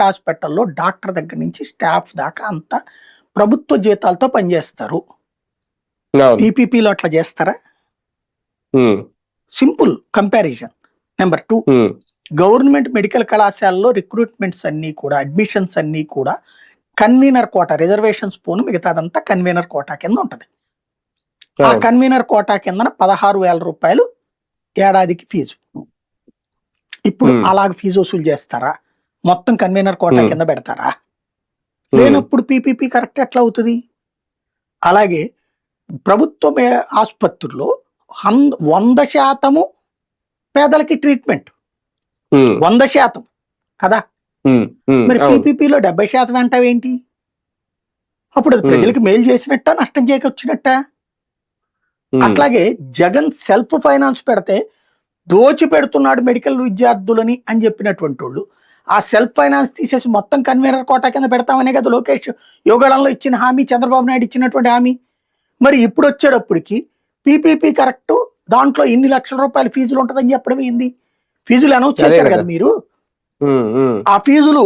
హాస్పిటల్లో డాక్టర్ దగ్గర నుంచి స్టాఫ్ దాకా అంతా ప్రభుత్వ జీతాలతో పనిచేస్తారు. పీపీపీలో అట్లా చేస్తారా? Simple comparison. Number 2, government medical కళాశాలలో రిక్రూట్మెంట్స్ అన్ని కూడా, అడ్మిషన్స్ అన్ని కూడా కన్వీనర్ కోటా, రిజర్వేషన్స్ పోను మిగతాదంతా కన్వీనర్ కోటా కింద ఉంటది. ఆ కన్వీనర్ కోటా కింద 16,000 రూపాయలు ఏడాదికి ఫీజు. ఇప్పుడు అలాగ ఫీజు వసూలు చేస్తారా? మొత్తం కన్వీనర్ కోటా కింద పెడతారా? లేనప్పుడు పీపీపీ కరెక్ట్ ఎట్లా అవుతుంది? అలాగే ప్రభుత్వ ఆసుపత్రుల్లో 100% పేదలకి ట్రీట్మెంట్, 100% కదా. మరి పీపీపీలో 70% అంటావేంటి? అప్పుడు అది ప్రజలకు మేలు చేసినట్ట, నష్టం చేయకొచ్చినట్ట? అట్లాగే జగన్ సెల్ఫ్ ఫైనాన్స్ పెడితే దోచి పెడుతున్నాడు మెడికల్ విద్యార్థులని అని చెప్పినటువంటి వాళ్ళు ఆ సెల్ఫ్ ఫైనాన్స్ తీసేసి మొత్తం కన్వీనర్ కోటా కింద పెడతామనే కదా లోకేష్ యోగాళంలో ఇచ్చిన హామీ, చంద్రబాబు నాయుడు ఇచ్చినటువంటి హామీ. మరి ఇప్పుడు వచ్చేటప్పటికి పీపీపీ కరెక్ట్, దాంట్లో ఇన్ని లక్షల రూపాయల ఫీజులు ఉంటుందని చెప్పడం ఏంది? ఫీజులు అనౌన్స్ చేశారు కదా మీరు. ఆ ఫీజులు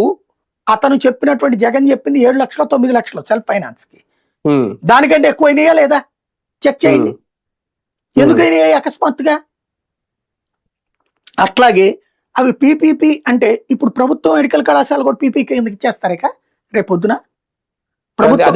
అతను చెప్పినటువంటి జగన్ చెప్పింది 7 లక్షలు 9 లక్షలు సెల్ఫ్ ఫైనాన్స్ కి. దానికంటే ఎక్కువ అయినాయా లేదా? చెక్ చేయండి. ఎందుకైనా అకస్మాత్తుగా? అట్లాగే అవి పీపీపీ అంటే ఇప్పుడు ప్రభుత్వ మెడికల్ కళాశాల కూడా పీపీపీ ఎందుకు ఇచ్చేస్తారు ఇక రేపొద్దున? ప్రభుత్వ